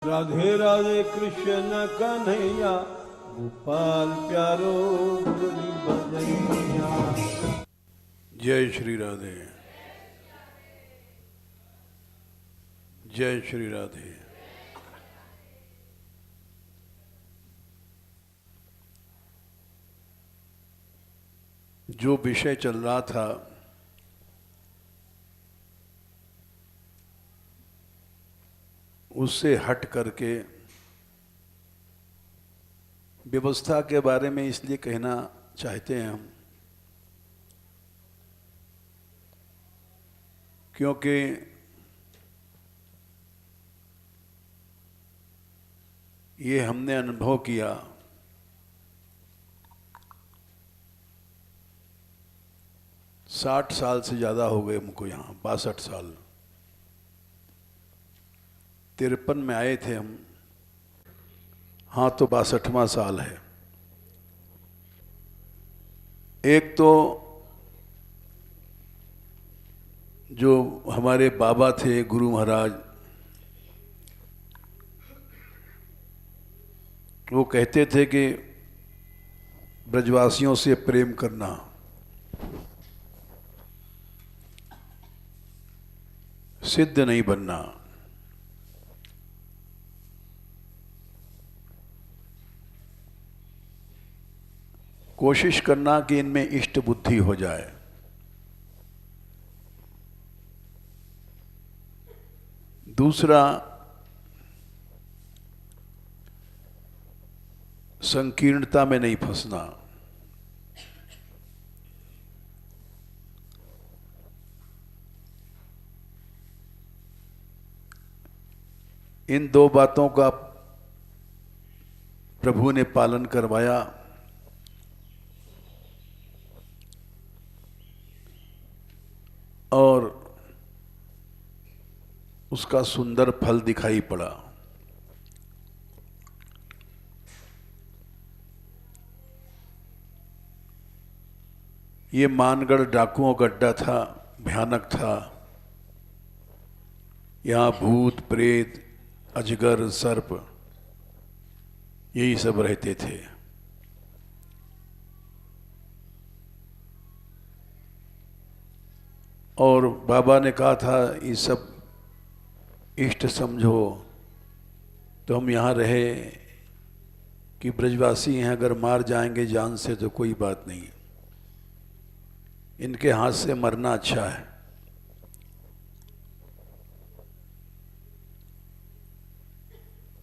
राधे राधे कृष्ण कन्हैया, गोपाल प्यारो मुरली बजैया। जय श्री राधे, जय श्री राधे। जो विषय चल रहा था उससे हट करके व्यवस्था के बारे में इसलिए कहना चाहते हैं हम, क्योंकि ये हमने अनुभव किया 60 साल से ज़्यादा हो गए हमको यहाँ, 62 साल। 53 में आए थे हम, हाँ तो 62वां साल है। एक तो जो हमारे बाबा थे गुरु महाराज, वो कहते थे कि ब्रजवासियों से प्रेम करना, सिद्ध नहीं बनना। कोशिश करना कि इनमें इष्ट बुद्धि हो जाए। दूसरा, संकीर्णता में नहीं फंसना। इन दो बातों का प्रभु ने पालन करवाया और उसका सुंदर फल दिखाई पड़ा। ये मानगढ़ डाकुओं का अड्डा था, भयानक था। यहाँ भूत प्रेत अजगर सर्प यही सब रहते थे। और बाबा ने कहा था ये सब इष्ट समझो, तो हम यहाँ रहे कि ब्रजवासी हैं, अगर मार जाएंगे जान से तो कोई बात नहीं, इनके हाथ से मरना अच्छा है।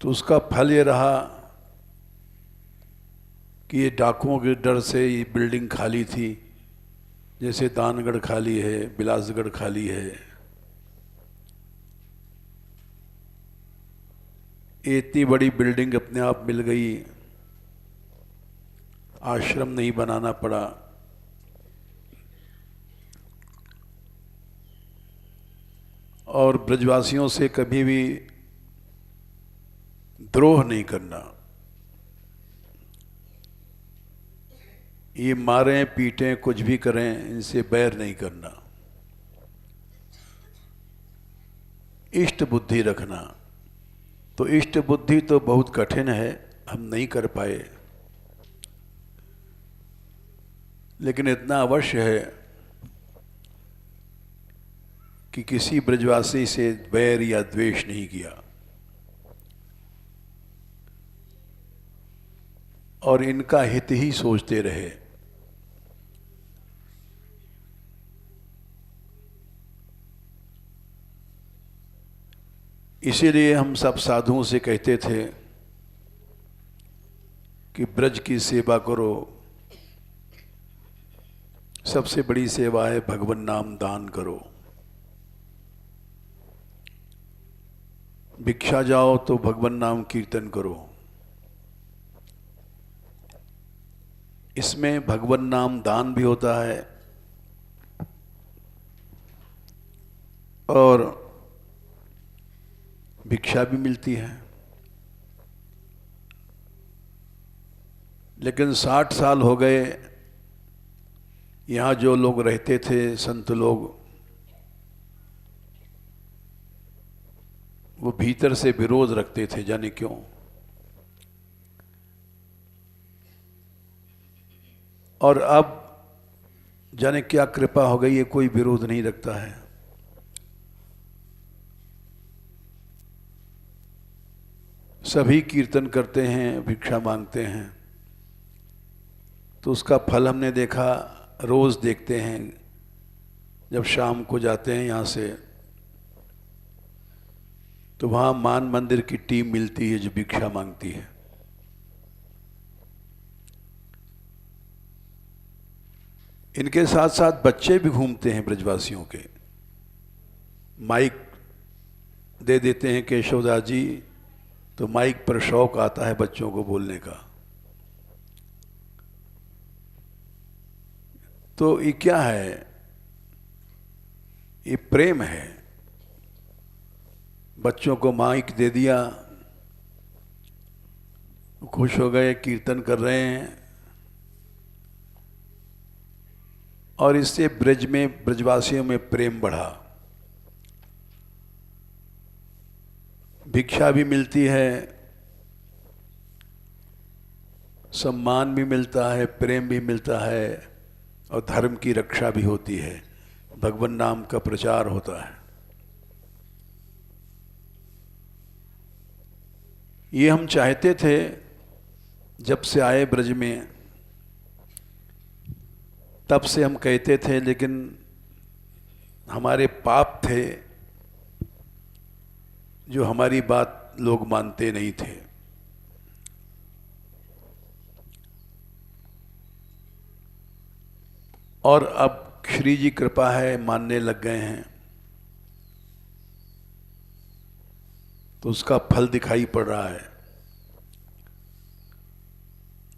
तो उसका फल ये रहा कि ये डाकुओं के डर से ये बिल्डिंग खाली थी, जैसे दानगढ़ खाली है, बिलासगढ़ खाली है। इतनी बड़ी बिल्डिंग अपने आप मिल गई, आश्रम नहीं बनाना पड़ा। और ब्रजवासियों से कभी भी द्रोह नहीं करना। ये मारें पीटें कुछ भी करें, इनसे बैर नहीं करना। इष्ट बुद्धि रखना। तो इष्ट बुद्धि तो बहुत कठिन है, हम नहीं कर पाए, लेकिन इतना अवश्य है कि किसी ब्रजवासी से बैर या द्वेष नहीं किया। और इनका हित ही सोचते रहे। इसीलिए हम सब साधुओं से कहते थे कि ब्रज की सेवा करो, सबसे बड़ी सेवा है भगवन नाम दान करो। भिक्षा जाओ तो भगवन नाम कीर्तन करो। इसमें भगवन नाम दान भी होता है और भिक्षा भी मिलती है। लेकिन 60 साल हो गए, यहाँ जो लोग रहते थे संत लोग, वो भीतर से विरोध रखते थे, जाने क्यों। और अब जाने क्या कृपा हो गई है, कोई विरोध नहीं रखता है। सभी कीर्तन करते हैं, भिक्षा मांगते हैं। तो उसका फल हमने देखा, रोज देखते हैं जब शाम को जाते हैं यहाँ से, तो वहाँ मान मंदिर की टीम मिलती है जो भिक्षा मांगती है। इनके साथ साथ बच्चे भी घूमते हैं ब्रजवासियों के, माइक दे देते हैं केशवदास जी, तो माइक पर शौक आता है बच्चों को बोलने का। तो ये क्या है? ये प्रेम है। बच्चों को माइक दे दिया, खुश हो गए, कीर्तन कर रहे हैं। और इससे ब्रज में, ब्रजवासियों में प्रेम बढ़ा, भिक्षा भी मिलती है, सम्मान भी मिलता है, प्रेम भी मिलता है, और धर्म की रक्षा भी होती है, भगवान नाम का प्रचार होता है। ये हम चाहते थे जब से आए ब्रज में, तब से हम कहते थे, लेकिन हमारे पाप थे जो हमारी बात लोग मानते नहीं थे। और अब श्री जी कृपा है, मानने लग गए हैं, तो उसका फल दिखाई पड़ रहा है।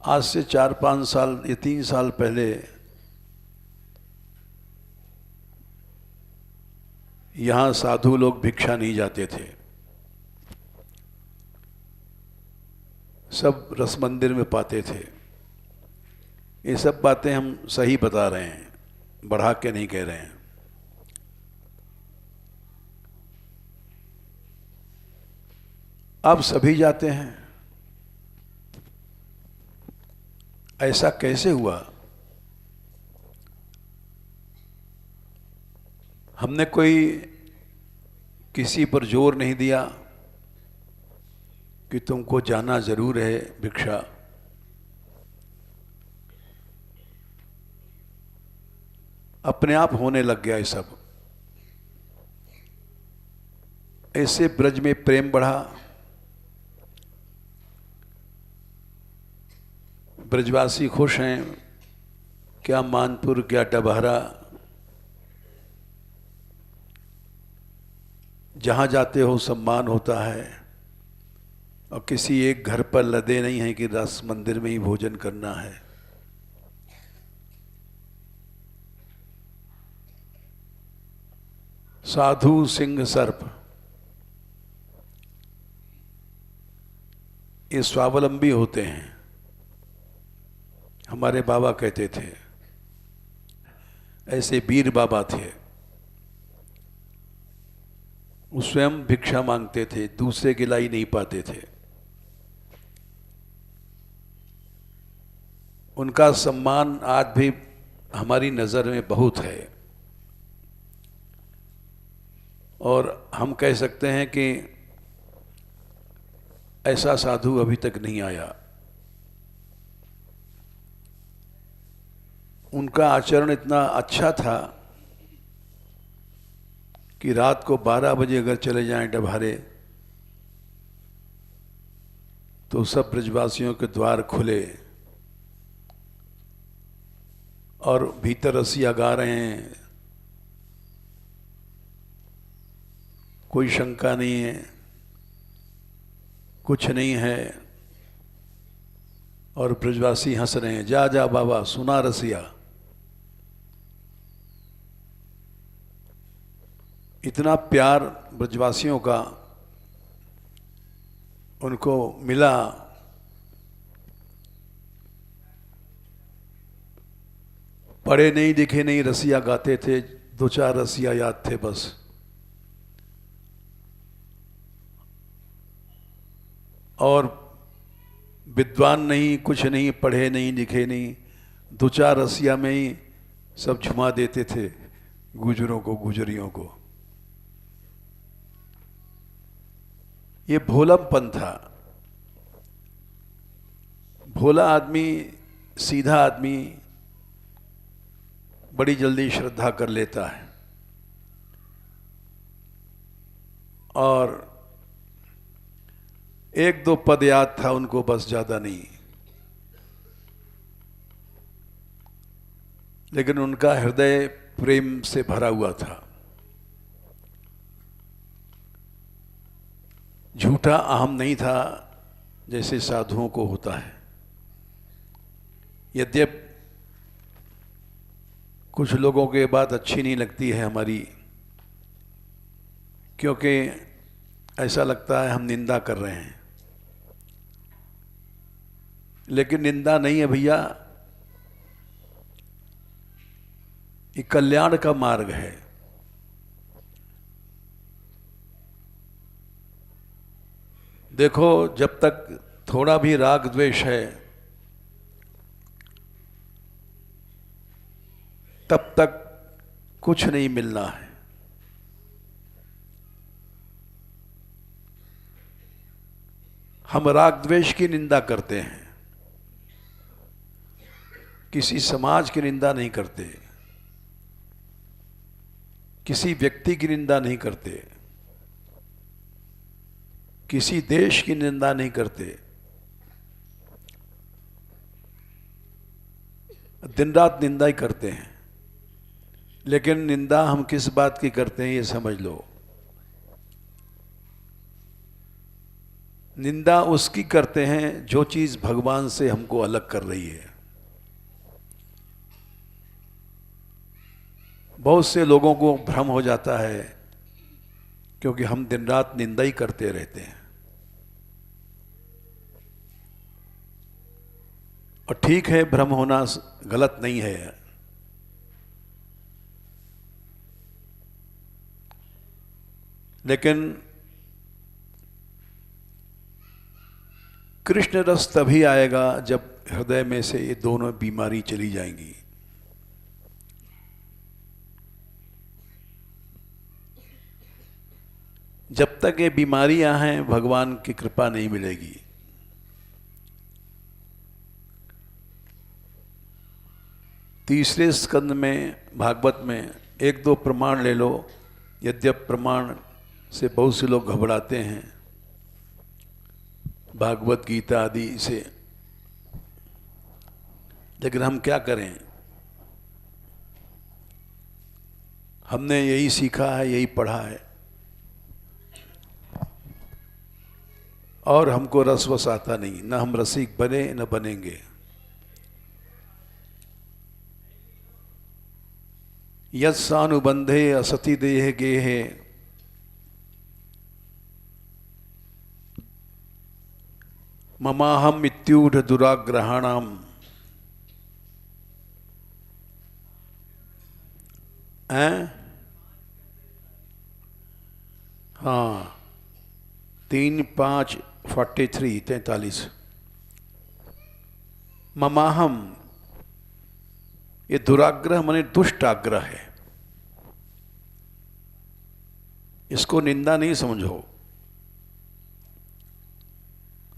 आज से 4-5 साल या 3 साल पहले यहाँ साधु लोग भिक्षा नहीं जाते थे, सब रस मंदिर में पाते थे। ये सब बातें हम सही बता रहे हैं, बढ़ा के नहीं कह रहे हैं। अब सभी जाते हैं। ऐसा कैसे हुआ? हमने कोई किसी पर जोर नहीं दिया कि तुमको जाना जरूर है भिक्षा। अपने आप होने लग गया ये सब। ऐसे ब्रज में प्रेम बढ़ा, ब्रजवासी खुश हैं। क्या मानपुर, क्या डबहरा, जहाँ जाते हो सम्मान होता है, और किसी एक घर पर लदे नहीं हैं कि रस मंदिर में ही भोजन करना है। साधु सिंह सर्प, ये स्वावलंबी होते हैं, हमारे बाबा कहते थे। ऐसे वीर बाबा थे, वो स्वयं भिक्षा मांगते थे, दूसरे की लाई नहीं पाते थे। उनका सम्मान आज भी हमारी नज़र में बहुत है, और हम कह सकते हैं कि ऐसा साधु अभी तक नहीं आया। उनका आचरण इतना अच्छा था कि रात को 12 बजे अगर चले जाएं डभारे, तो सब ब्रजवासियों के द्वार खुले और भीतर रसिया गा रहे हैं, कोई शंका नहीं है, कुछ नहीं है। और ब्रजवासी हंस रहे हैं, जा जा बाबा सुना रसिया। इतना प्यार ब्रजवासियों का उनको मिला। पढ़े नहीं लिखे नहीं, रसिया गाते थे, 2-4 रसिया याद थे बस। और विद्वान नहीं, कुछ नहीं, पढ़े नहीं, लिखे नहीं, दो चार रसिया में ही सब झुमा देते थे गुजरों को, गुजरियों को। ये भोलापन था। भोला आदमी, सीधा आदमी बड़ी जल्दी श्रद्धा कर लेता है, और एक दो पद याद था उनको, बस, ज्यादा नहीं। लेकिन उनका हृदय प्रेम से भरा हुआ था। झूठा अहम नहीं था जैसे साधुओं को होता है। यद्यप कुछ लोगों के बात अच्छी नहीं लगती है हमारी, क्योंकि ऐसा लगता है हम निंदा कर रहे हैं, लेकिन निंदा नहीं है भैया, ये कल्याण का मार्ग है। देखो, जब तक थोड़ा भी राग द्वेष है तब तक कुछ नहीं मिलना है। हम राग द्वेष की निंदा करते हैं, किसी समाज की निंदा नहीं करते, किसी व्यक्ति की निंदा नहीं करते, किसी देश की निंदा नहीं करते। दिन रात निंदा ही करते हैं, लेकिन निंदा हम किस बात की करते हैं ये समझ लो। निंदा उसकी करते हैं जो चीज भगवान से हमको अलग कर रही है। बहुत से लोगों को भ्रम हो जाता है, क्योंकि हम दिन रात निंदा ही करते रहते हैं। और ठीक है, भ्रम होना गलत नहीं है, लेकिन कृष्ण रस तभी आएगा जब हृदय में से ये दोनों बीमारी चली जाएंगी। जब तक ये बीमारियां हैं, भगवान की कृपा नहीं मिलेगी। तीसरे स्कंद में, भागवत में, एक दो प्रमाण ले लो। यद्यप प्रमाण से बहुत से लोग घबराते हैं, भागवत गीता आदि से, लेकिन हम क्या करें? हमने यही सीखा है, यही पढ़ा है, और हमको रसवस आता नहीं। न हम रसिक बने न बनेंगे। यत्सानुबंधे असति देह गेहे ममाहम इत्यूढ़ दुराग्रहाणाम। हाँ, 3-5-43 ममाहम, ये दुराग्रह माने दुष्ट आग्रह है। इसको निंदा नहीं समझो।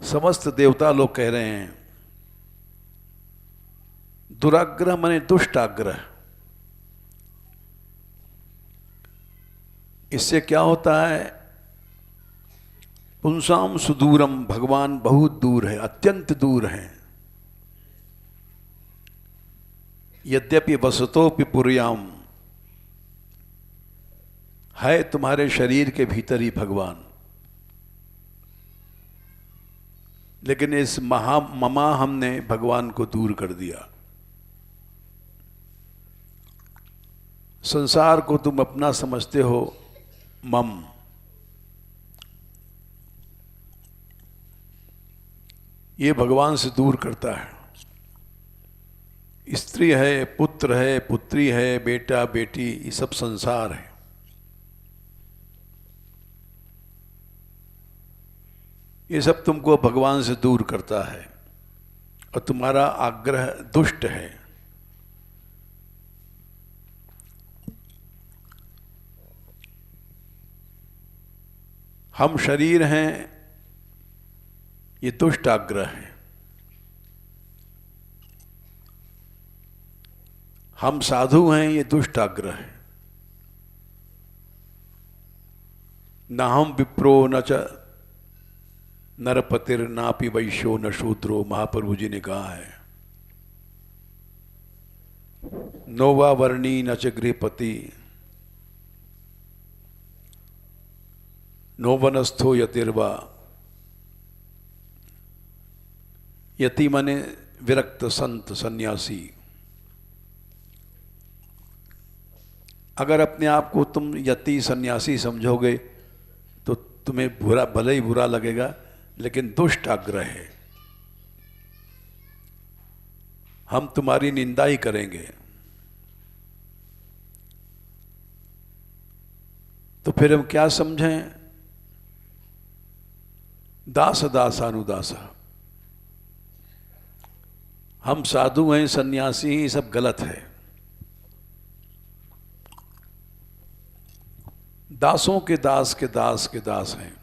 समस्त देवता लोग कह रहे हैं दुराग्रह माने दुष्ट आग्रह। इससे क्या होता है? पुंसाम सुदूरम, भगवान बहुत दूर है, अत्यंत दूर है। यद्यपि वसतोपि पुर्याम, है तुम्हारे शरीर के भीतर ही भगवान, लेकिन इस ममा हमने भगवान को दूर कर दिया। संसार को तुम अपना समझते हो, मम, ये भगवान से दूर करता है। स्त्री है, पुत्र है, पुत्री है, बेटा बेटी, ये सब संसार है। ये सब तुमको भगवान से दूर करता है और तुम्हारा आग्रह दुष्ट है। हम शरीर हैं, ये दुष्ट आग्रह है। हम साधु हैं, ये दुष्ट आग्रह है। न हम विप्रो न च नरपतिर नापि वैश्यो न शूद्रो, महाप्रभु जी ने कहा है। नोवा वर्णी न च गृहपति, नो वनस्थो यतिर्वा। यति माने विरक्त संत सन्यासी। अगर अपने आप को तुम यति सन्यासी समझोगे तो तुम्हें बुरा, भले ही बुरा लगेगा, लेकिन दुष्ट आग्रह है। हम तुम्हारी निंदा ही करेंगे। तो फिर हम क्या समझें? दास दासानुदासा। हम साधु हैं, सन्यासी हैं, सब गलत है। दासों के दास के दास के दास हैं।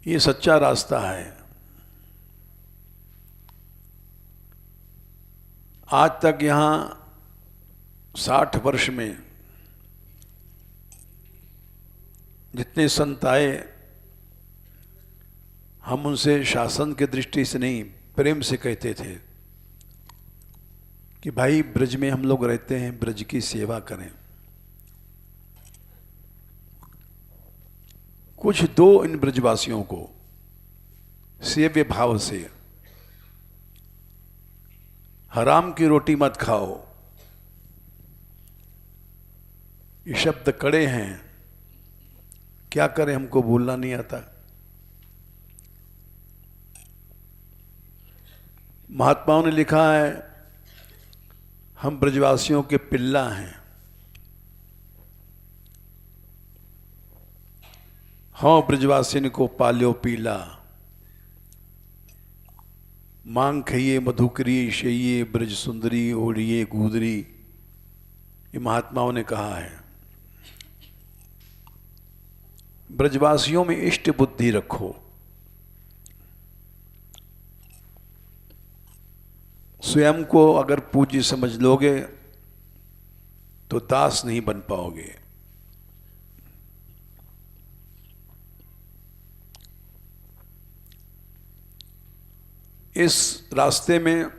ये सच्चा रास्ता है। आज तक यहां 60 वर्ष में जितने संत आए, हम उनसे शासन की दृष्टि से नहीं, प्रेम से कहते थे कि भाई ब्रज में हम लोग रहते हैं, ब्रज की सेवा करें। कुछ दो इन ब्रजवासियों को सेव्य भाव से। हराम की रोटी मत खाओ, ये शब्द कड़े हैं, क्या करें, हमको बोलना नहीं आता। महात्माओं ने लिखा है, हम ब्रजवासियों के पिल्ला हैं। हाँ ब्रजवासिन को पाल्यो पीला, मांग खइये मधुकरी शइये, ब्रज सुंदरी ओढ़िए गूदरी। ये महात्माओं ने कहा है। ब्रजवासियों में इष्ट बुद्धि रखो। स्वयं को अगर पूज्य समझ लोगे तो दास नहीं बन पाओगे। इस रास्ते में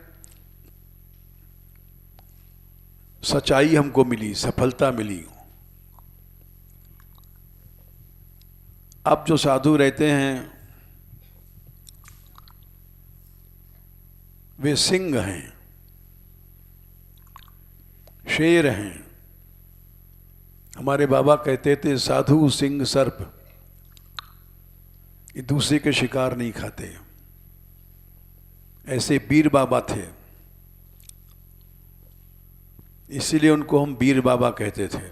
सच्चाई हमको मिली, सफलता मिली। अब जो साधु रहते हैं वे सिंह हैं, शेर हैं। हमारे बाबा कहते थे साधु सिंह सर्प, ये दूसरे के शिकार नहीं खाते। ऐसे वीर बाबा थे, इसीलिए उनको हम वीर बाबा कहते थे।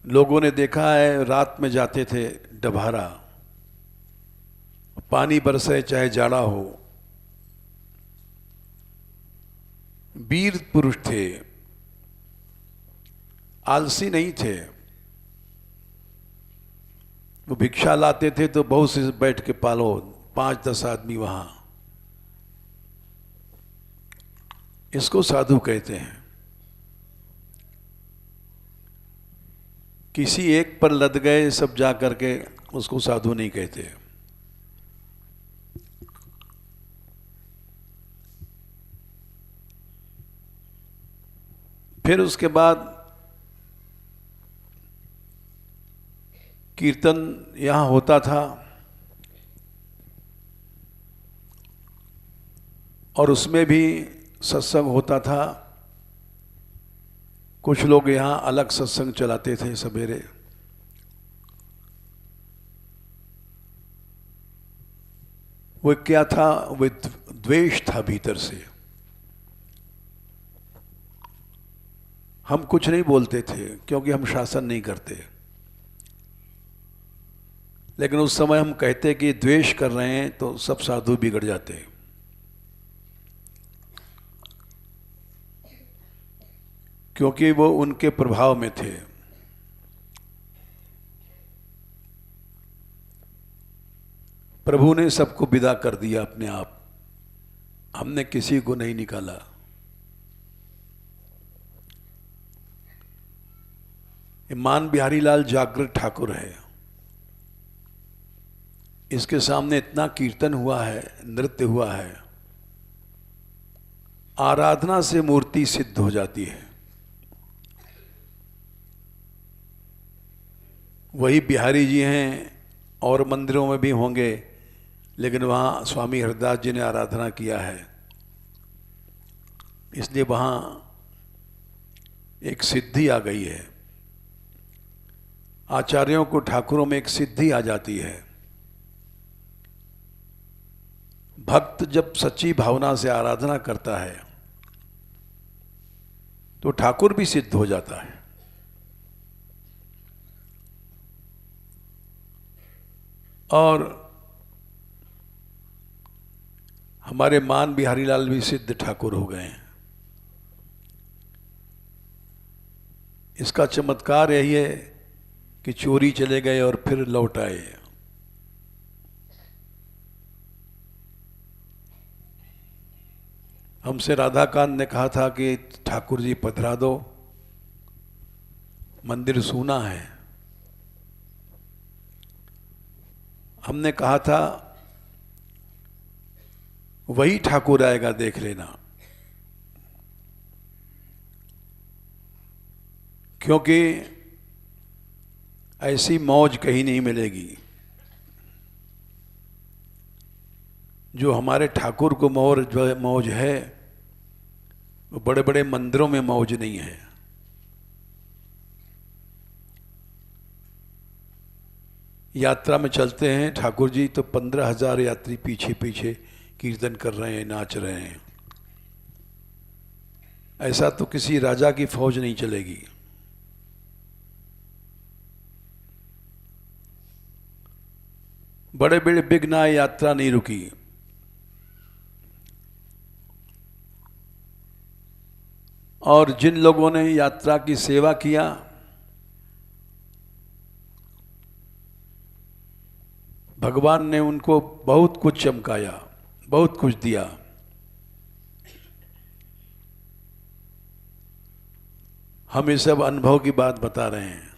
लोगों ने देखा है, रात में जाते थे डभारा, पानी बरसे चाहे जाड़ा हो। वीर पुरुष थे, आलसी नहीं थे। वो भिक्षा लाते थे तो बहुत से बैठ के पालो, 5-10 आदमी वहां। इसको साधु कहते हैं। किसी एक पर लद गए सब जा करके, उसको साधु नहीं कहते। फिर उसके बाद कीर्तन यहाँ होता था और उसमें भी सत्संग होता था। कुछ लोग यहाँ अलग सत्संग चलाते थे सवेरे। वो क्या था? वो द्वेष था भीतर से। हम कुछ नहीं बोलते थे क्योंकि हम शासन नहीं करते, लेकिन उस समय हम कहते कि द्वेष कर रहे हैं तो सब साधु बिगड़ जाते हैं। क्योंकि वो उनके प्रभाव में थे। प्रभु ने सबको विदा कर दिया अपने आप, हमने किसी को नहीं निकाला। मान बिहारी लाल जागृत ठाकुर है, इसके सामने इतना कीर्तन हुआ है, नृत्य हुआ है, आराधना से मूर्ति सिद्ध हो जाती है। वही बिहारी जी हैं और मंदिरों में भी होंगे, लेकिन वहाँ स्वामी हरदास जी ने आराधना किया है, इसलिए वहाँ एक सिद्धि आ गई है। आचार्यों को ठाकुरों में एक सिद्धि आ जाती है। भक्त जब सच्ची भावना से आराधना करता है तो ठाकुर भी सिद्ध हो जाता है। और हमारे मान बिहारी लाल भी सिद्ध ठाकुर हो गए हैं। इसका चमत्कार यही है कि चोरी चले गए और फिर लौट आए। हमसे राधाकांत ने कहा था कि ठाकुर जी पधरा दो, मंदिर सूना है। हमने कहा था वही ठाकुर आएगा, देख लेना, क्योंकि ऐसी मौज कहीं नहीं मिलेगी। जो हमारे ठाकुर को मौज है, वो बड़े बड़े मंदिरों में मौज नहीं है। यात्रा में चलते हैं ठाकुर जी तो 15,000 यात्री पीछे पीछे कीर्तन कर रहे हैं, नाच रहे हैं। ऐसा तो किसी राजा की फौज नहीं चलेगी। बड़े बड़े बिघ्न यात्रा नहीं रुकी। और जिन लोगों ने यात्रा की सेवा किया, भगवान ने उनको बहुत कुछ चमकाया, बहुत कुछ दिया। हम ये सब अनुभव की बात बता रहे हैं।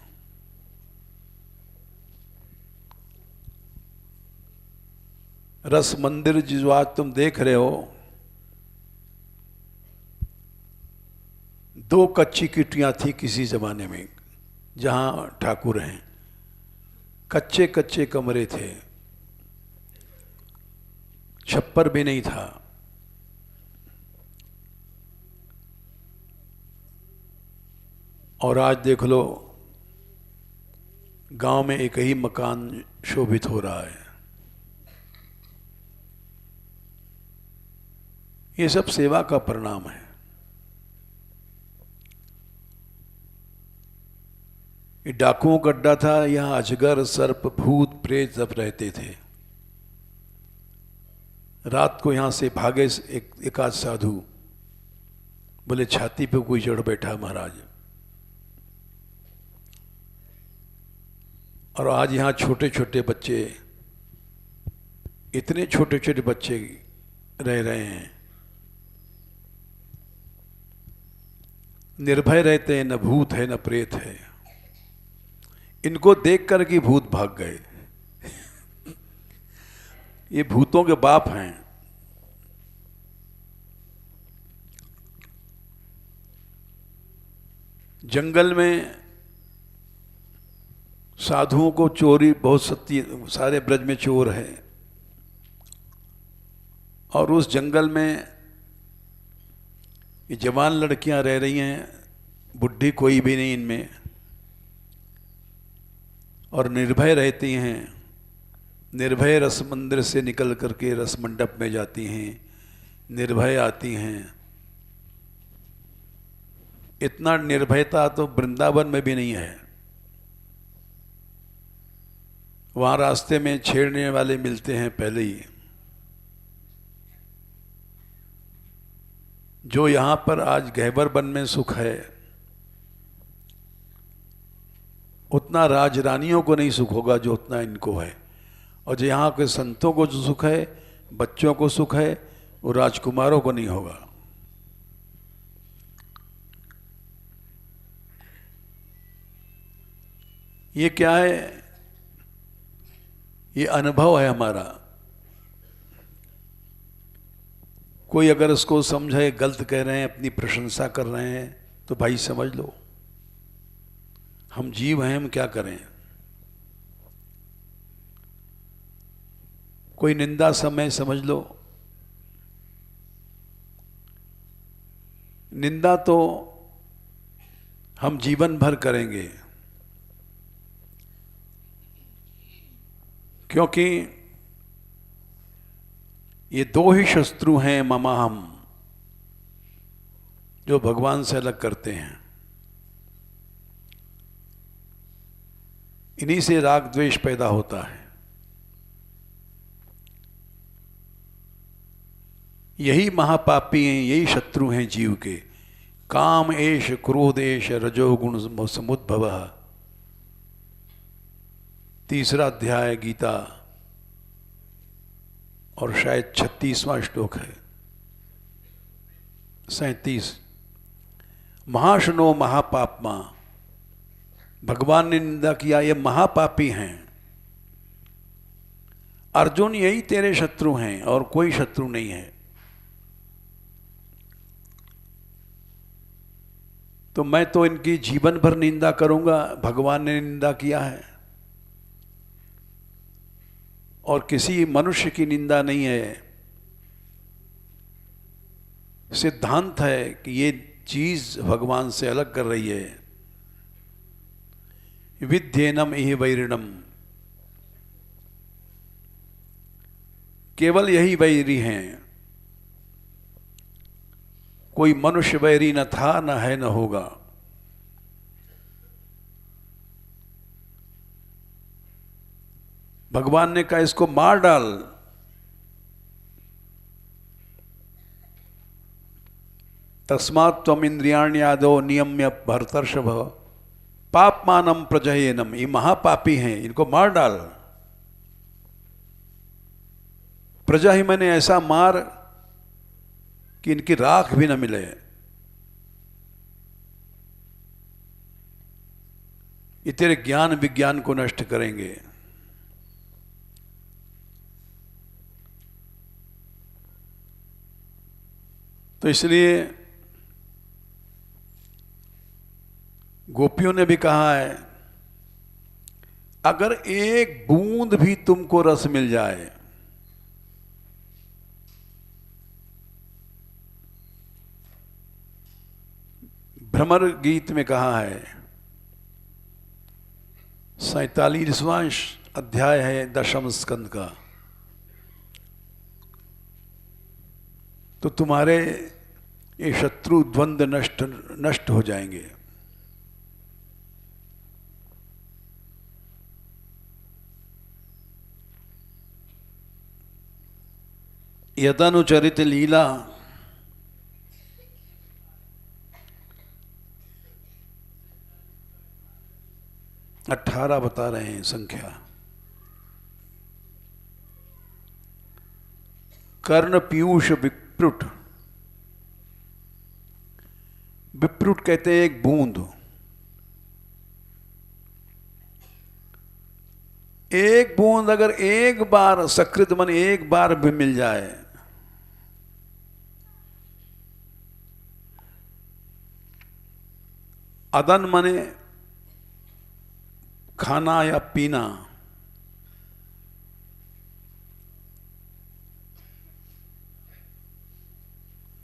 रस मंदिर जो आज तुम देख रहे हो, 2 कच्ची किटियां थी किसी जमाने में जहां ठाकुर हैं। कच्चे कच्चे कमरे थे, छप्पर भी नहीं था। और आज देख लो गांव में एक ही मकान शोभित हो रहा है। ये सब सेवा का परिणाम है। ये डाकुओं का अड्डा था, यहां अजगर, सर्प, भूत, प्रेत सब रहते थे। रात को यहां से भागे एक आध साधु, बोले छाती पे कोई चढ़ बैठा महाराज। और आज यहां छोटे छोटे बच्चे, इतने छोटे छोटे बच्चे रह रहे हैं, निर्भय रहते हैं, न भूत है न प्रेत है। इनको देख कर के भूत भाग गए। ये भूतों के बाप हैं। जंगल में साधुओं को चोरी बहुत सती, सारे ब्रज में चोर है। और उस जंगल में ये जवान लड़कियां रह रही हैं, बुढ़ी कोई भी नहीं इनमें, और निर्भय रहती हैं। निर्भय रस मंदिर से निकल करके रस मंडप में जाती हैं, निर्भय आती हैं। इतना निर्भयता तो वृंदावन में भी नहीं है। वहां रास्ते में छेड़ने वाले मिलते हैं पहले ही। जो यहां पर आज गहबर वन में सुख है, उतना राजरानियों को नहीं सुख होगा जो उतना इनको है। और जो यहाँ के संतों को जो सुख है, बच्चों को सुख है, वो राजकुमारों को नहीं होगा। ये क्या है? ये अनुभव है हमारा। कोई अगर उसको समझे गलत कह रहे हैं, अपनी प्रशंसा कर रहे हैं, तो भाई समझ लो हम जीव हैं, हम क्या करें। कोई निंदा समय समझ लो, निंदा तो हम जीवन भर करेंगे, क्योंकि ये दो ही शत्रु हैं ममा हम, जो भगवान से अलग करते हैं। इन्हीं से राग द्वेष पैदा होता है। यही महापापी हैं, यही शत्रु हैं जीव के। काम एष क्रोधेश रजोगुण समुद्भव। 3रा अध्याय गीता और शायद 36वां श्लोक है, 37। महाशनो महापापमा, भगवान ने निंदा किया ये महापापी हैं। अर्जुन यही तेरे शत्रु हैं और कोई शत्रु नहीं है। तो मैं तो इनकी जीवन भर निंदा करूंगा, भगवान ने निंदा किया है। और किसी मनुष्य की निंदा नहीं है। सिद्धांत है कि ये चीज भगवान से अलग कर रही है। विद्येनम इह वैरिणम, केवल यही वैरी हैं। कोई मनुष्य वैरी न था, न है, न होगा। भगवान ने कहा इसको मार डाल। तस्मात् त्वम इंद्रियाण्यादो नियम्य भरतर्षभ पापमानम प्रजयनम। ये महापापी हैं, इनको मार डाल। प्रजा ही मैंने ऐसा मार कि इनकी राख भी न मिले। ये तेरे ज्ञान विज्ञान को नष्ट करेंगे। तो इसलिए गोपियों ने भी कहा है, अगर एक बूंद भी तुमको रस मिल जाए, भ्रमर गीत में कहा है, 47वां अध्याय है 10वें स्कंद का, तो तुम्हारे ये शत्रु द्वंद्व नष्ट हो जाएंगे। यदानुचरित लीला 18 बता रहे हैं संख्या। कर्ण पीयूष विप्रुट, विप्रुट कहते हैं एक बूंद। एक बूंद अगर एक बार सकृत मन एक बार भी मिल जाए, अदन मने खाना या पीना,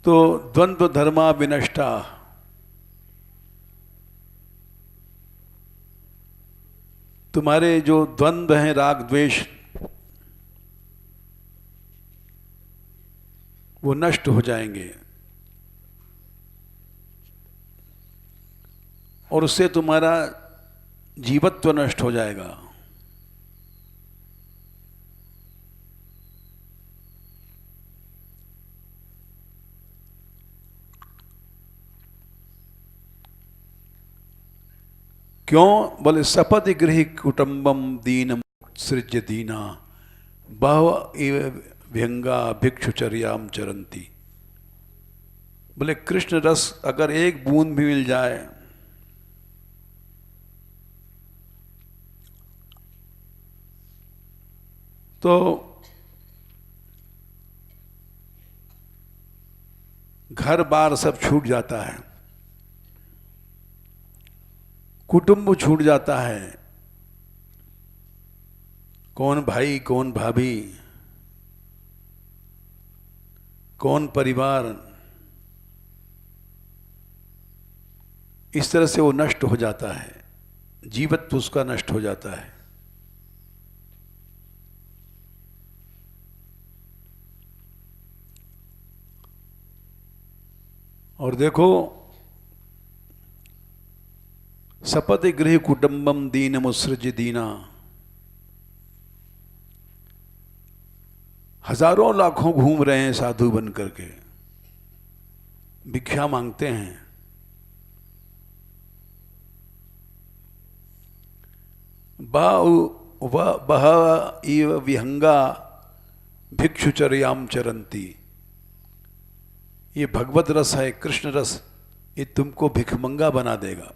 तो द्वंद्व धर्मा विनष्टा, तुम्हारे जो द्वंद्व हैं राग द्वेष वो नष्ट हो जाएंगे। और उससे तुम्हारा जीवत्व नष्ट हो जाएगा। क्यों? बोले सपदि गृह कुटुंबम दीनम सृज्य दीना बहव इव व्यंगा भिक्षुचर्याम चरंती। बोले कृष्ण रस अगर एक बूंद भी मिल जाए तो घर बार सब छूट जाता है, कुटुंब छूट जाता है, कौन भाई कौन भाभी कौन परिवार, इस तरह से वो नष्ट हो जाता है, जीवत्व उसका नष्ट हो जाता है। और देखो सपति गृह कुटुंबम दीनमुसृज दीना, हजारों लाखों घूम रहे हैं साधु बन करके, भिक्षा मांगते हैं। बह इव विहंगा भिक्षुचर्याम चरंती। ये भगवत रस है, कृष्ण रस, ये तुमको भिखमंगा बना देगा।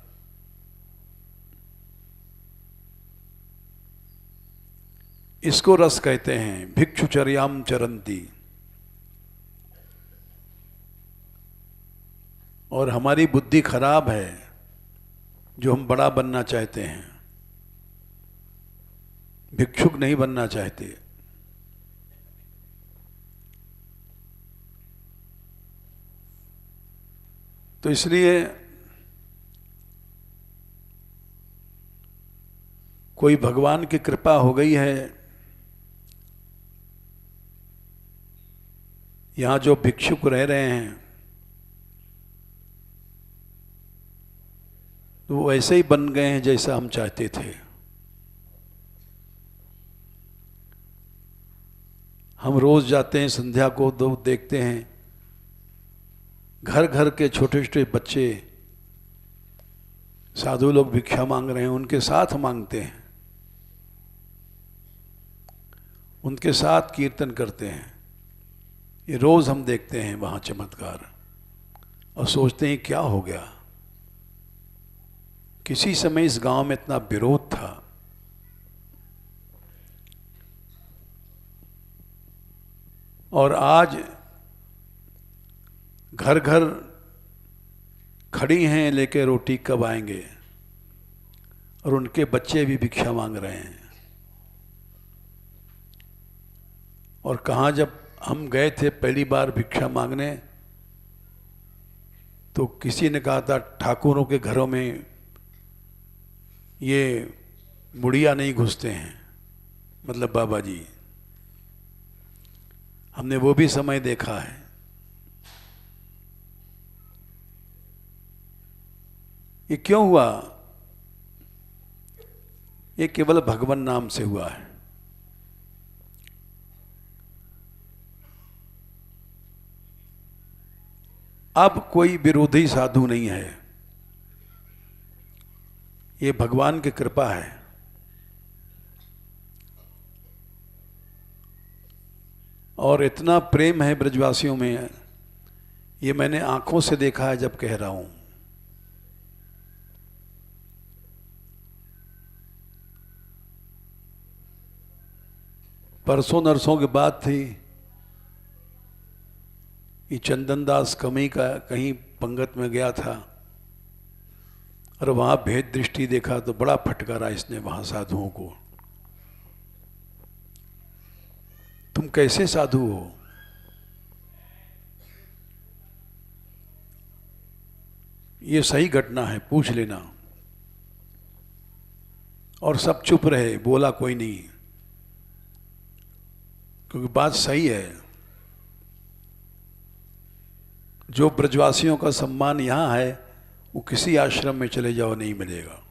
इसको रस कहते हैं, भिक्षुचर्याम चरंती। और हमारी बुद्धि खराब है जो हम बड़ा बनना चाहते हैं, भिक्षुक नहीं बनना चाहते। तो इसलिए कोई भगवान की कृपा हो गई है, यहां जो भिक्षुक रह रहे हैं तो वो ऐसे ही बन गए हैं जैसा हम चाहते थे। हम रोज जाते हैं संध्या को, दो देखते हैं घर घर के छोटे छोटे बच्चे साधु लोग भिक्षा मांग रहे हैं, उनके साथ मांगते हैं, उनके साथ कीर्तन करते हैं। ये रोज हम देखते हैं वहां चमत्कार, और सोचते हैं क्या हो गया। किसी समय इस गांव में इतना विरोध था, और आज घर घर खड़ी हैं लेके रोटी कब आएंगे, और उनके बच्चे भी भिक्षा मांग रहे हैं। और कहाँ जब हम गए थे पहली बार भिक्षा मांगने तो किसी ने कहा था ठाकुरों के घरों में ये मुड़िया नहीं घुसते हैं, मतलब बाबा जी। हमने वो भी समय देखा है। ये क्यों हुआ? ये केवल भगवान नाम से हुआ है। अब कोई विरोधी साधु नहीं है, ये भगवान की कृपा है। और इतना प्रेम है ब्रजवासियों में, ये मैंने आंखों से देखा है जब कह रहा हूं। परसों नरसों की बात थी, ये चंदन दास कमी का कहीं पंगत में गया था और वहां भेद दृष्टि देखा तो बड़ा फटकारा इसने वहां साधुओं को। तुम कैसे साधु हो? ये सही घटना है, पूछ लेना। और सब चुप रहे, बोला कोई नहीं, क्योंकि बात सही है। जो ब्रजवासियों का सम्मान यहाँ है वो किसी आश्रम में चले जाओ नहीं मिलेगा।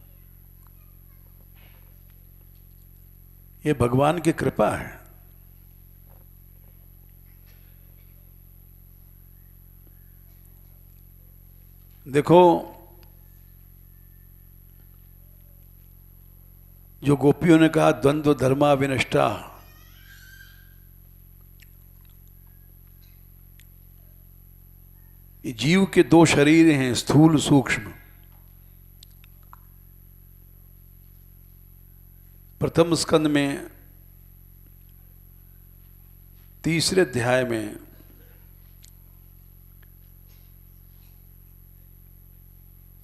ये भगवान की कृपा है। देखो, जो गोपियों ने कहा द्वंद्व धर्मा विनष्टा, ये जीव के दो शरीर हैं, स्थूल सूक्ष्म। प्रथम स्कंद में 3रे अध्याय में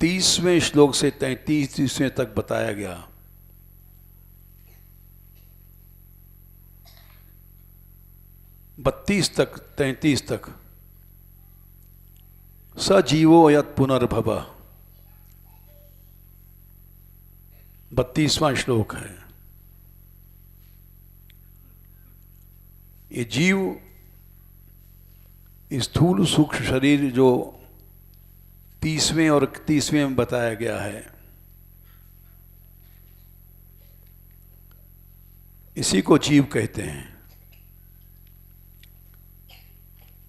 30वें श्लोक से 33वें तक बताया गया। बत्तीस तक 33 तक सजीवो यत् पुनर्भव, 32वां श्लोक है। ये जीव, स्थूल सूक्ष्म शरीर जो 30वें और 31वें में बताया गया है, इसी को जीव कहते हैं।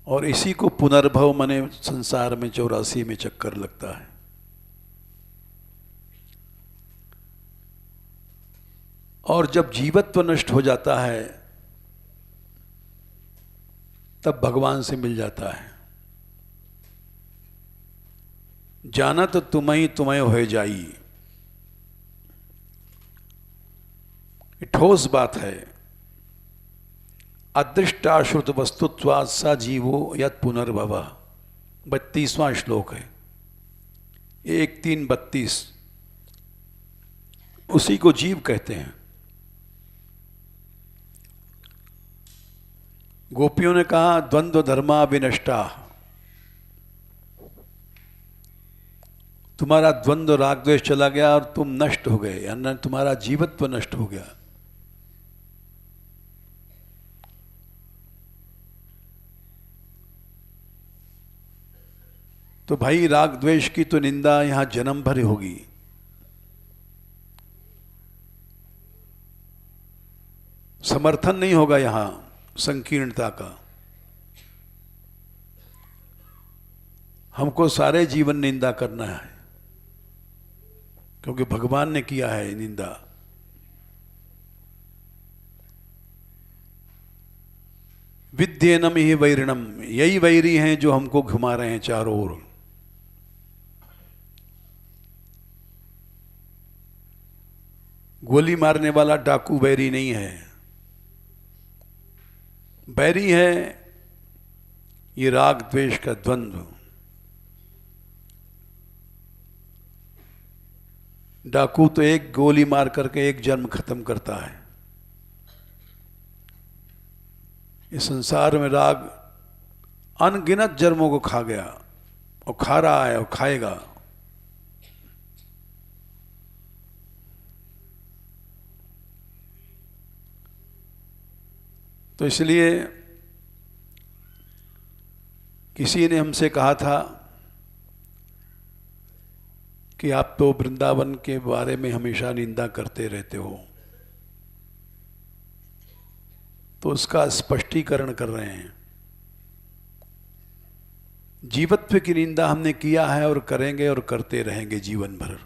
और इसी को पुनर्भव माने संसार में 84 में चक्कर लगता है। और जब जीवत्व नष्ट हो जाता है तब भगवान से मिल जाता है। जाना तो तुम्हें तुम्हें हो जाई, ठोस बात है। अदृष्टाश्रुत वस्तुत्वात् स जीवो यत् पुनर्भव, 32वां श्लोक है, 1-3-32। उसी को जीव कहते हैं। गोपियों ने कहा द्वंद्व धर्मा विनष्टा, तुम्हारा द्वंद्व राग द्वेष चला गया और तुम नष्ट हो गए, यानी तुम्हारा जीवत्व नष्ट हो गया। तो भाई राग द्वेष की तो निंदा यहां जन्म भर होगी। समर्थन नहीं होगा यहां संकीर्णता का। हमको सारे जीवन निंदा करना है, क्योंकि भगवान ने किया है निंदा। विद्येनम ही वैरिणम, यही वैरी हैं जो हमको घुमा रहे हैं चारों ओर। गोली मारने वाला डाकू बैरी नहीं है, बैरी है ये राग द्वेष का द्वंद्व। डाकू तो एक गोली मार करके एक जन्म खत्म करता है। इस संसार में राग अनगिनत जन्मों को खा गया और खा रहा है और खाएगा। तो इसलिए किसी ने हमसे कहा था कि आप तो वृंदावन के बारे में हमेशा निंदा करते रहते हो, तो उसका स्पष्टीकरण कर रहे हैं। जीवत्व की निंदा हमने किया है और करेंगे और करते रहेंगे जीवन भर।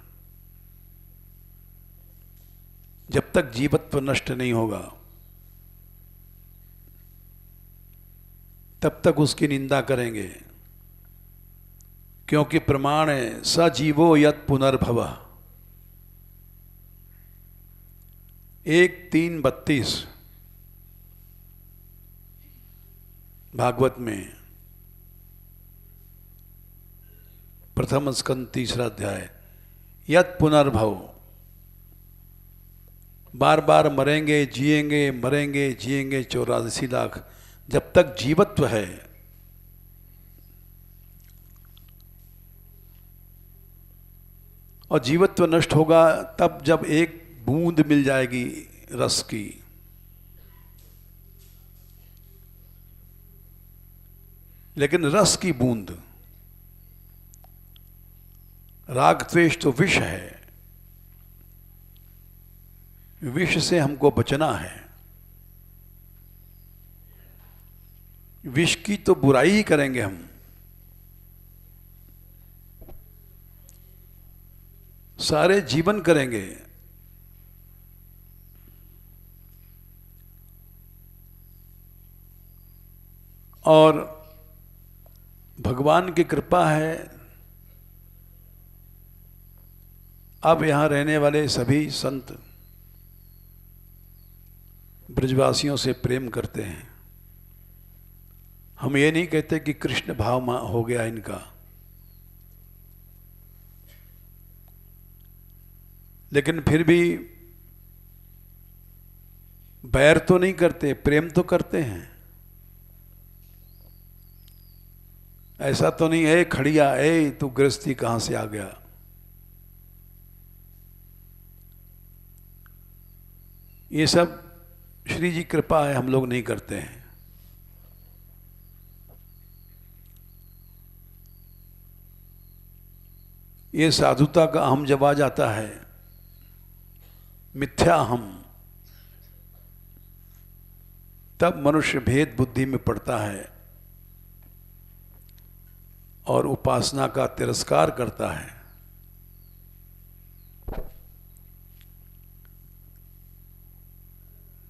जब तक जीवत्व नष्ट नहीं होगा तब तक उसकी निंदा करेंगे, क्योंकि प्रमाण है सजीवो यत् पुनर्भव, 1-3-32 भागवत में, प्रथम स्कंद 3रा अध्याय। यत् पुनर्भव, बार बार मरेंगे जिएंगे, मरेंगे जिएंगे 84 लाख। जब तक जीवत्व है और जीवत्व नष्ट होगा तब जब एक बूंद मिल जाएगी रस की, लेकिन रस की बूंद, राग द्वेष तो विष है, विष से हमको बचना है। विष की तो बुराई ही करेंगे हम। सारे जीवन करेंगे। और भगवान की कृपा है, अब यहां रहने वाले सभी संत ब्रजवासियों से प्रेम करते हैं। हम ये नहीं कहते कि कृष्ण भाव हो गया इनका, लेकिन फिर भी बैर तो नहीं करते, प्रेम तो करते हैं। ऐसा तो नहीं है खड़िया ए तू गृहस्थी कहां से आ गया। ये सब श्री जी कृपा है, हम लोग नहीं करते हैं। ये साधुता का अहम जब आ जाता है, मिथ्या अहम, तब मनुष्य भेद बुद्धि में पड़ता है और उपासना का तिरस्कार करता है।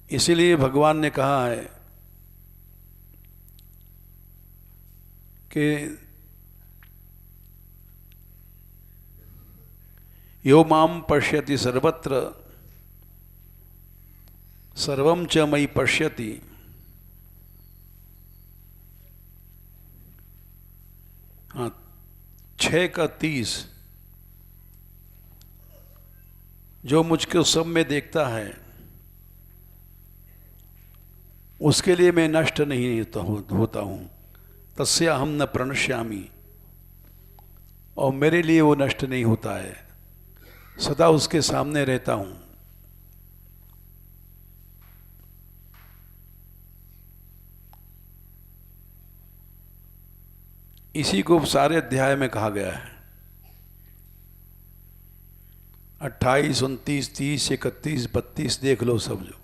इसीलिए भगवान ने कहा है कि यो माम पश्यति सर्वत्र सर्वं च मयि पश्यति। हाँ, 6:30, जो मुझको सब में देखता है उसके लिए मैं नष्ट नहीं होता हूँ। तस्या हम न प्रणश्यामी, और मेरे लिए वो नष्ट नहीं होता है, सदा उसके सामने रहता हूँ। इसी को सारे अध्याय में कहा गया है। 28, 29, 30, 31, 32 देख लो सब। जो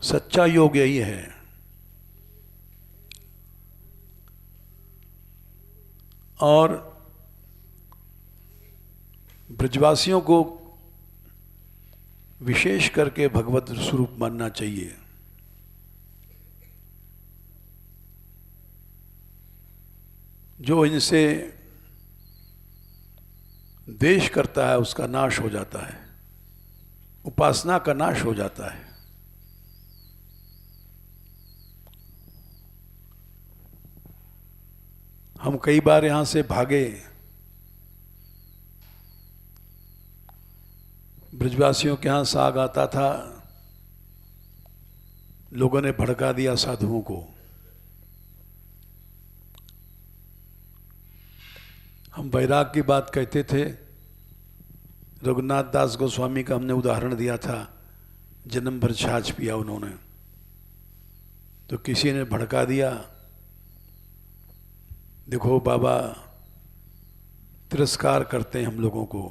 सच्चा योग यही है। और ब्रजवासियों को विशेष करके भगवत स्वरूप मानना चाहिए। जो इनसे द्वेष करता है उसका नाश हो जाता है, उपासना का नाश हो जाता है। हम कई बार यहां से भागे, ब्रजवासियों के यहां साग आता था, लोगों ने भड़का दिया साधुओं को। हम वैराग की बात कहते थे, रघुनाथ दास गोस्वामी का हमने उदाहरण दिया था, जन्म भर छाछ पिया उन्होंने, तो किसी ने भड़का दिया, देखो बाबा तिरस्कार करते हैं हम लोगों को,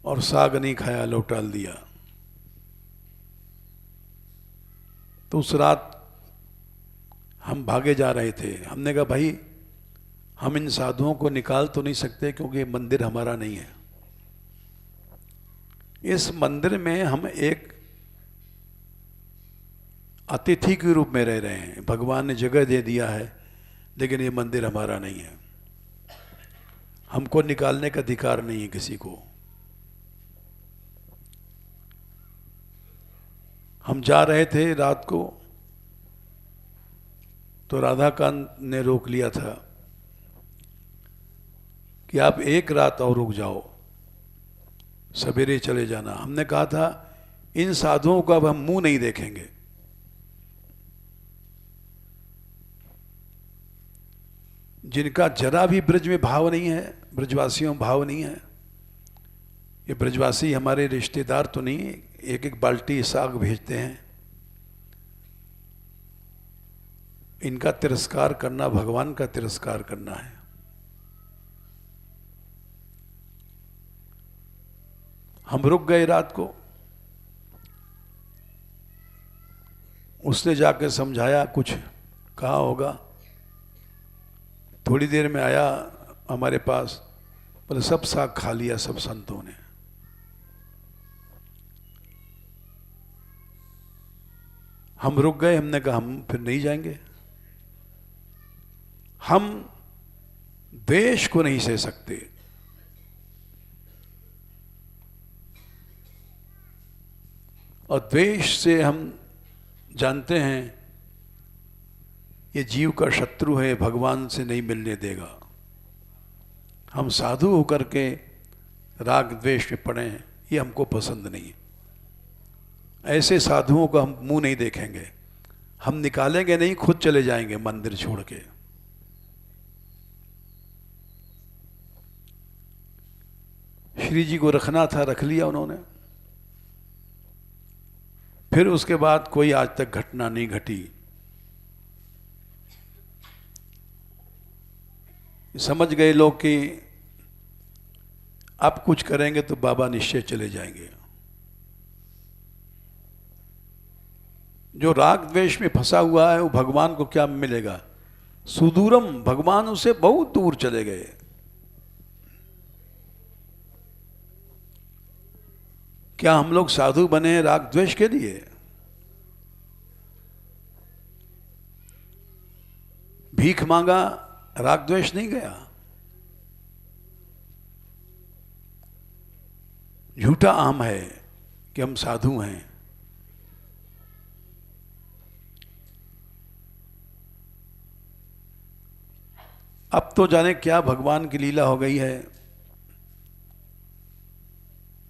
और साग नहीं खाया, लौटाल दिया। तो उस रात हम भागे जा रहे थे। हमने कहा भाई हम इन साधुओं को निकाल तो नहीं सकते क्योंकि ये मंदिर हमारा नहीं है। इस मंदिर में हम एक अतिथि के रूप में रह रहे हैं। भगवान ने जगह दे दिया है, लेकिन ये मंदिर हमारा नहीं है। हमको निकालने का अधिकार नहीं है किसी को। हम जा रहे थे रात को, तो राधाकांत ने रोक लिया था कि आप एक रात और रुक जाओ, सवेरे चले जाना। हमने कहा था इन साधुओं को अब हम मुंह नहीं देखेंगे। जिनका जरा भी ब्रज में भाव नहीं है, ब्रजवासियों में भाव नहीं है। ये ब्रजवासी हमारे रिश्तेदार तो नहीं, एक एक बाल्टी साग भेजते हैं, इनका तिरस्कार करना भगवान का तिरस्कार करना है। हम रुक गए रात को। उसने जाकर समझाया, कुछ कहा होगा। थोड़ी देर में आया हमारे पास, बोले सब साग खा लिया सब संतों ने। हम रुक गए। हमने कहा हम फिर नहीं जाएंगे। हम द्वेष को नहीं सह सकते। और द्वेष से हम जानते हैं ये जीव का शत्रु है, भगवान से नहीं मिलने देगा। हम साधु होकर के राग द्वेष में पड़े हैं, ये हमको पसंद नहीं है। ऐसे साधुओं को हम मुंह नहीं देखेंगे। हम निकालेंगे नहीं, खुद चले जाएंगे मंदिर छोड़ के। श्री जी को रखना था, रख लिया उन्होंने। फिर उसके बाद कोई आज तक घटना नहीं घटी। समझ गए लोग कि अब कुछ करेंगे तो बाबा निश्चय चले जाएंगे। जो राग द्वेष में फंसा हुआ है वो भगवान को क्या मिलेगा? सुदूरम, भगवान उसे बहुत दूर चले गए। क्या हम लोग साधु बने राग द्वेष के लिए? भीख मांगा, राग द्वेष नहीं गया। झूठा आम है कि हम साधु हैं। अब तो जाने क्या भगवान की लीला हो गई है।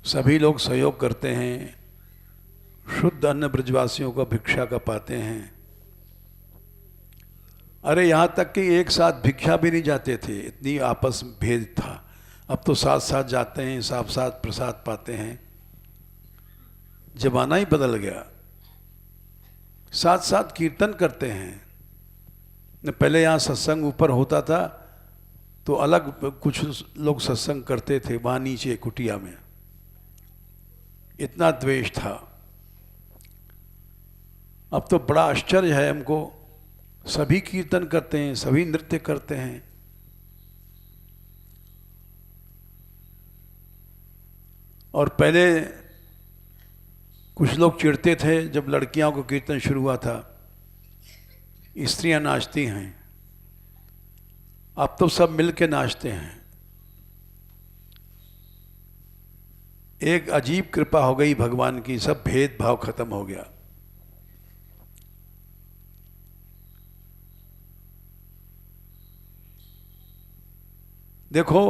सभी लोग सहयोग करते हैं, शुद्ध अन्न ब्रजवासियों को भिक्षा का पाते हैं। अरे यहाँ तक कि एक साथ भिक्षा भी नहीं जाते थे, इतनी आपस में भेद था। अब तो साथ साथ जाते हैं, साथ साथ प्रसाद पाते हैं। जमाना ही बदल गया। साथ साथ कीर्तन करते हैं। पहले यहाँ सत्संग ऊपर होता था तो अलग कुछ लोग सत्संग करते थे, वहाँ नीचे कुटिया में। इतना द्वेष था। अब तो बड़ा आश्चर्य है हमको, सभी कीर्तन करते हैं, सभी नृत्य करते हैं। और पहले कुछ लोग चिढ़ते थे जब लड़कियों को कीर्तन शुरू हुआ था, स्त्रियां नाचती हैं। अब तो सब मिल के नाचते हैं। एक अजीब कृपा हो गई भगवान की, सब भेदभाव खत्म हो गया। देखो,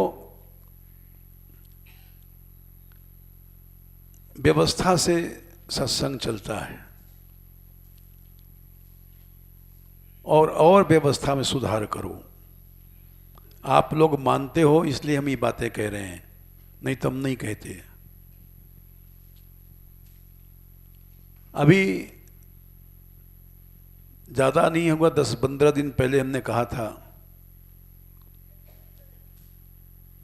व्यवस्था से सत्संग चलता है और व्यवस्था में सुधार करो। आप लोग मानते हो इसलिए हम ये बातें कह रहे हैं, नहीं तो हम नहीं कहते। अभी ज़्यादा नहीं होगा, 10-15 दिन पहले हमने कहा था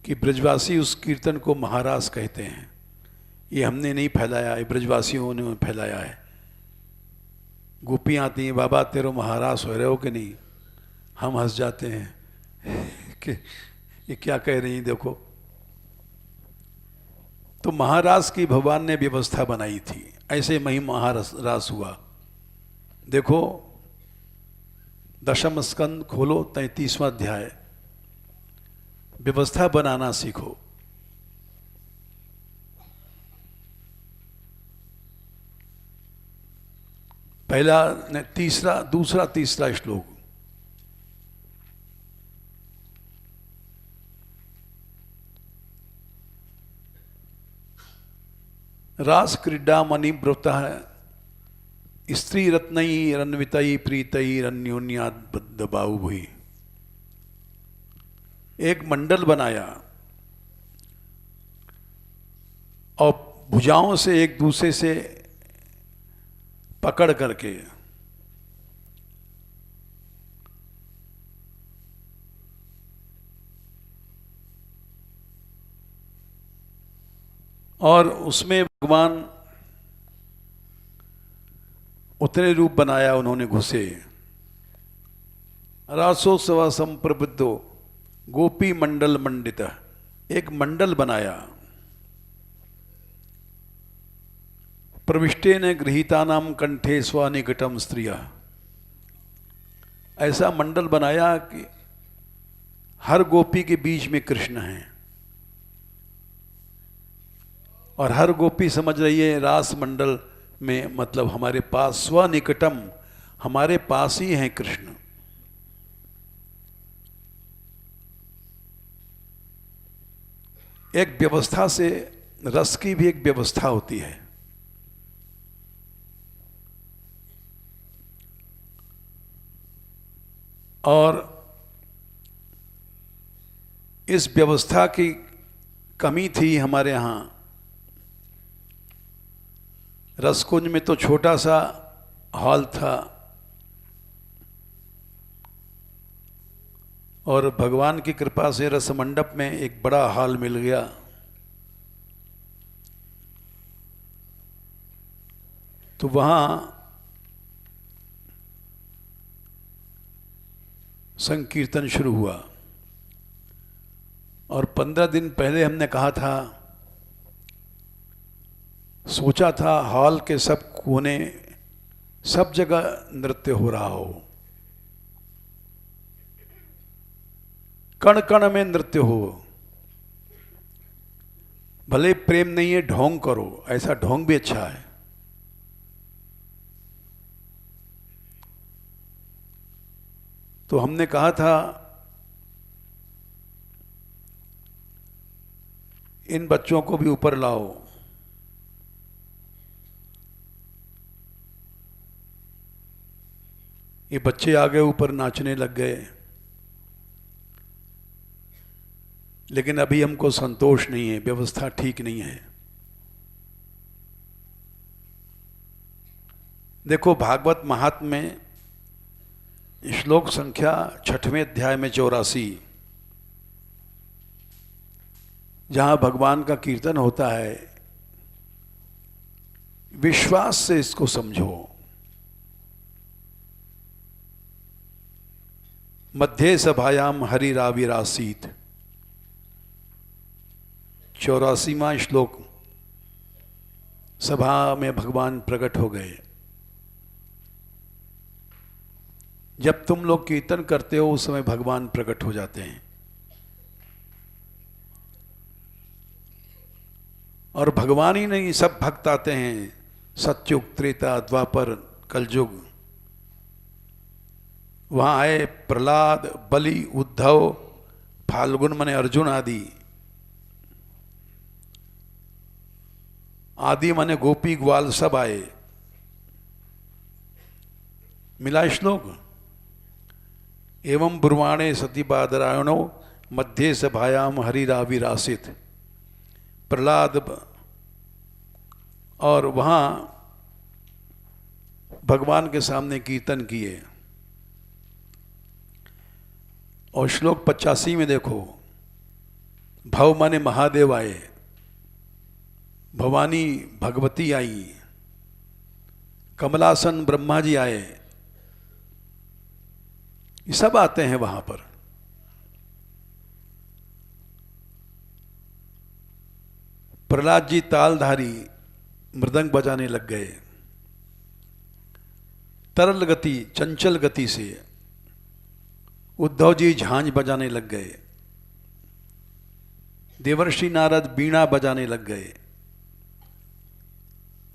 कि ब्रजवासी उस कीर्तन को महारास कहते हैं। ये हमने नहीं फैलाया, ये ब्रजवासियों ने फैलाया है। गोपियाँ आती हैं, बाबा तेरो महारास हो रहे हो कि नहीं? हम हंस जाते हैं कि ये क्या कह रही हैं, देखो। तो महारास की भगवान ने व्यवस्था बनाई थी, ऐसे मही महारास हुआ। देखो, दशम स्कंद खोलो, 33वां अध्याय। व्यवस्था बनाना सीखो। पहला ने दूसरा तीसरा श्लोक। रास क्रीडा मणिव्रत स्त्री रत्नई रन्वितई प्रीतई रन्योन्याद दबाऊ भुई। एक मंडल बनाया और भुजाओं से एक दूसरे से पकड़ करके और उसमें भगवान उतने रूप बनाया उन्होंने घुसे। रासोत्सव संप्रबुद्धो गोपी मंडल मंडित, एक मंडल बनाया। प्रविष्टे ने गृहीता नाम कंठे स्वानिकटम स्त्रिया, ऐसा मंडल बनाया कि हर गोपी के बीच में कृष्ण हैं और हर गोपी समझ रही है रास मंडल में मतलब हमारे पास, स्वनिकटम, हमारे पास ही हैं कृष्ण। एक व्यवस्था से, रस की भी एक व्यवस्था होती है। और इस व्यवस्था की कमी थी हमारे यहाँ। रसकुंज में तो छोटा सा हॉल था और भगवान की कृपा से रस मंडप में एक बड़ा हॉल मिल गया। तो वहाँ संकीर्तन शुरू हुआ और 15 दिन पहले हमने कहा था, सोचा था हॉल के सब कोने, सब जगह नृत्य हो रहा हो, कण कण में नृत्य हो। भले प्रेम नहीं है, ढोंग करो, ऐसा ढोंग भी अच्छा है। तो हमने कहा था इन बच्चों को भी ऊपर लाओ। ये बच्चे आ गए, ऊपर नाचने लग गए। लेकिन अभी हमको संतोष नहीं है, व्यवस्था ठीक नहीं है। देखो भागवत महात्म्य में श्लोक संख्या 6वें अध्याय में 84, जहां भगवान का कीर्तन होता है, विश्वास से इसको समझो। मध्य सभायाम हरिराविरासीत, 84वां श्लोक। सभा में भगवान प्रकट हो गए। जब तुम लोग कीर्तन करते हो उस समय भगवान प्रकट हो जाते हैं। और भगवान ही नहीं, सब भक्त आते हैं। सतयुग, त्रेता, द्वापर, कलयुग। वहां आए प्रहलाद, बलि, उद्धव, फाल्गुन माने अर्जुन आदि, आदि माने गोपी ग्वाल, सब आए। मिला श्लोक। एवं ब्रुवाणे सती बादरायणो मध्य सभायाम हरिराविरासित, प्रहलाद। और वहां भगवान के सामने कीर्तन किए। और श्लोक 85 में देखो, भव माने महादेव आए, भवानी भगवती आई, कमलासन ब्रह्मा जी आए। ये सब आते हैं वहां पर। प्रहलाद जी तालधारी मृदंग बजाने लग गए, तरल गति, चंचल गति से। उद्धव जी झांझ बजाने लग गए, देवर्षि नारद बीणा बजाने लग गए,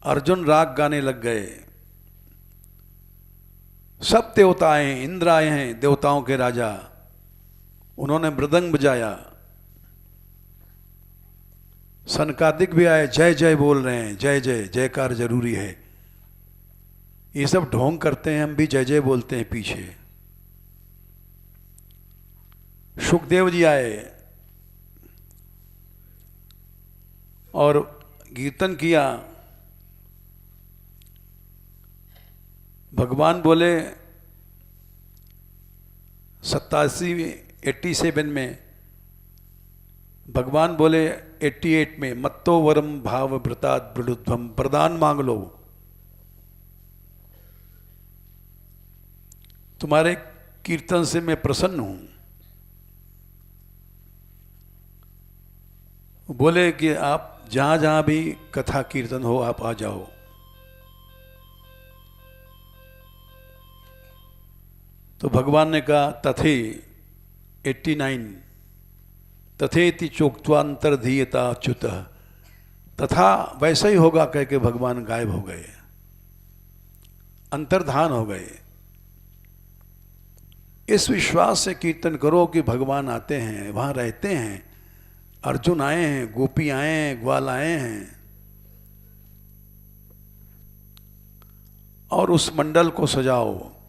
अर्जुन राग गाने लग गए। सब देवता आए, इंद्र आए हैं, देवताओं के राजा, उन्होंने मृदंग बजाया। सनकादिक भी आए, जय जय बोल रहे हैं, जय जय, जयकार जरूरी है। ये सब ढोंग करते हैं, हम भी जय जय बोलते हैं पीछे। सुखदेव जी आए और कीर्तन किया। भगवान बोले 87 में भगवान बोले 88 में, मत्तो वरम भाव भृतात् बृढ़ध्वम, वरदान मांग लो, तुम्हारे कीर्तन से मैं प्रसन्न हूं। बोले कि आप जहां जहां भी कथा कीर्तन हो आप आ जाओ। तो भगवान ने कहा तथे 89, तथेति चोक्त्वांतर्धीयता च्युत, तथा वैसा ही होगा कह के भगवान गायब हो गए, अंतर्धान हो गए। इस विश्वास से कीर्तन करो कि भगवान आते हैं, वहां रहते हैं, अर्जुन आए हैं, गोपी आए हैं, ग्वाल आए हैं, और उस मंडल को सजाओ।